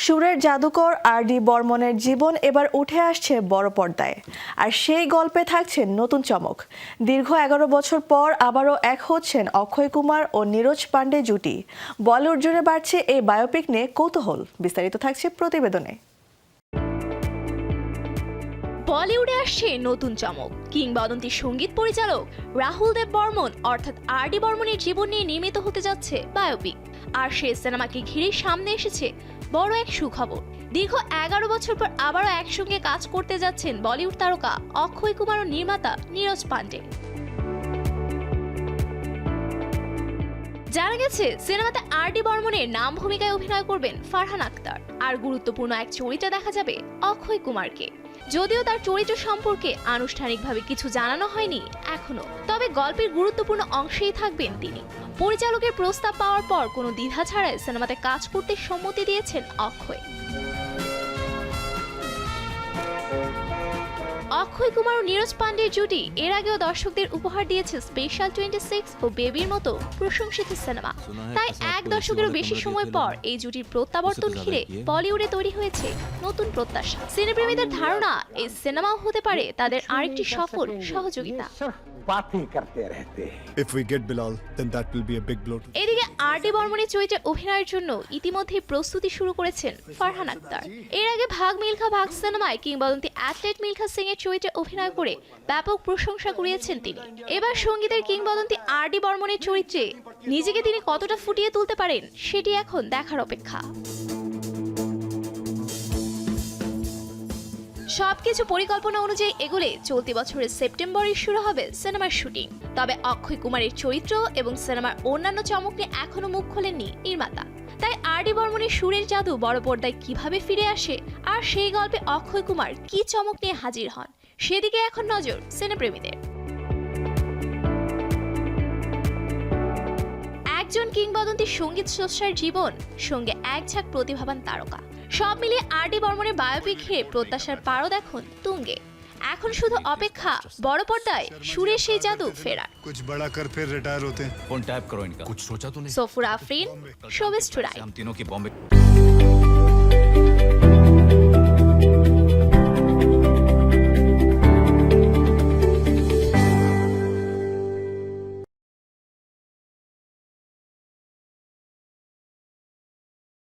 সুরের জাদুকর আর.ডি. বর্মনের জীবন এবার উঠে আসছে বড় পর্দায়, আর সেই গল্পে থাকছে নতুন চমক। দীর্ঘ 11 বছর পর আবারও এক হচ্ছেন অক্ষয় কুমার ও নীরজ পান্ডে জুটি। বলিউড জুড়ে বাড়ছে এই বায়োপিক নিয়ে কৌতূহল। বিস্তারিত থাকছে প্রতিবেদনে। বলিউডে আসছে নতুন চমক। কিংবদন্তি সঙ্গীত পরিচালক রাহুল দেব বর্মন অর্থাৎ আর.ডি. বর্মনের জীবন নিয়ে নির্মিত হতে যাচ্ছে বায়োপিক। আর সেই সিনেমাকে ঘিরে সামনে এসেছে বড় এক সুখবর। দীর্ঘ 11 বছর পর আবারও একসঙ্গে কাজ করতে যাচ্ছেন বলিউড তারকা অক্ষয় কুমার ও নির্মাতা নীরজ পান্ডে। জানা গেছে সিনেমাতে আর.ডি. বর্মনের নাম ভূমিকায় অভিনয় করবেন ফারহান আখতার, আর গুরুত্বপূর্ণ এক চরিত্রে দেখা যাবে অক্ষয় কুমারকে। যদিও তার চরিত্র সম্পর্কে আনুষ্ঠানিকভাবে কিছু জানানো হয়নি এখনো, তবে গল্পের গুরুত্বপূর্ণ অংশেই থাকবেন তিনি। পরিচালকের প্রস্তাব পাওয়ার পর কোনো দ্বিধা ছাড়াই সিনেমাতে কাজ করতে সম্মতি দিয়েছেন অক্ষয়। অক্ষয় কুমার ও নীরজ পান্ডের জুটি এর আগেও দর্শকদের উপহার দিয়েছে স্পেশাল 26 ও বেবির মতো প্রশংসিত সিনেমা। তাই এক দশকেরও বেশি সময় পর এই জুটির প্রত্যাবর্তন ঘিরে বলিউডে তৈরি হয়েছে নতুন প্রত্যাশা। সিনেপ্রেমীদের ধারণা এই সিনেমাও হতে পারে তাদের আরেকটি সফল সহযোগিতা। এদিকে আর.ডি. বর্মনের চরিত্রে অভিনয়ের জন্য ইতিমধ্যেই প্রস্তুতি শুরু করেছেন ফারহান আখতার। এর আগে ভাগ মিলখা ভাগ সিনেমায় কিংবদন্তি অ্যাথলেট মিলখা সিং এর চরিত্রে অভিনয় করে ব্যাপক প্রশংসা কুড়িয়েছেন তিনি। এবার সঙ্গীতের কিংবদন্তি আর.ডি. বর্মনের চরিত্রে নিজেকে তিনি কতটা ফুটিয়ে তুলতে পারেন সেটি এখন দেখার অপেক্ষা। সবকিছু পরিকল্পনা অনুযায়ী এগোলে চলতি বছরের সেপ্টেম্বরে শুরু হবে সিনেমার শুটিং। তবে অক্ষয় কুমারের চরিত্র এবং সিনেমার অন্যান্য চমক নিয়ে এখনো মুখ খোলেননি নির্মাতা। তাই আর.ডি. বর্মনের সুরের জাদু বড় পর্দায় কিভাবে ফিরে আসে, আর সেই গল্পে অক্ষয় কুমার কি চমক নিয়ে হাজির হন, সেদিকে এখন নজর সিনেপ্রেমীদের। একজন কিংবদন্তি সঙ্গীত স্রষ্টার জীবন, সঙ্গে এক ঝাঁক প্রতিভাবান তারকা, সব মিলিয়ে আর.ডি. বর্মনের বায়োপিক ঘিরে প্রত্যাশার পারদ এখন তুঙ্গে। এখন শুধু অপেক্ষা বড় পর্দায় সুরের সেই জাদু ফেরার। Safura Afrin, showbiz today.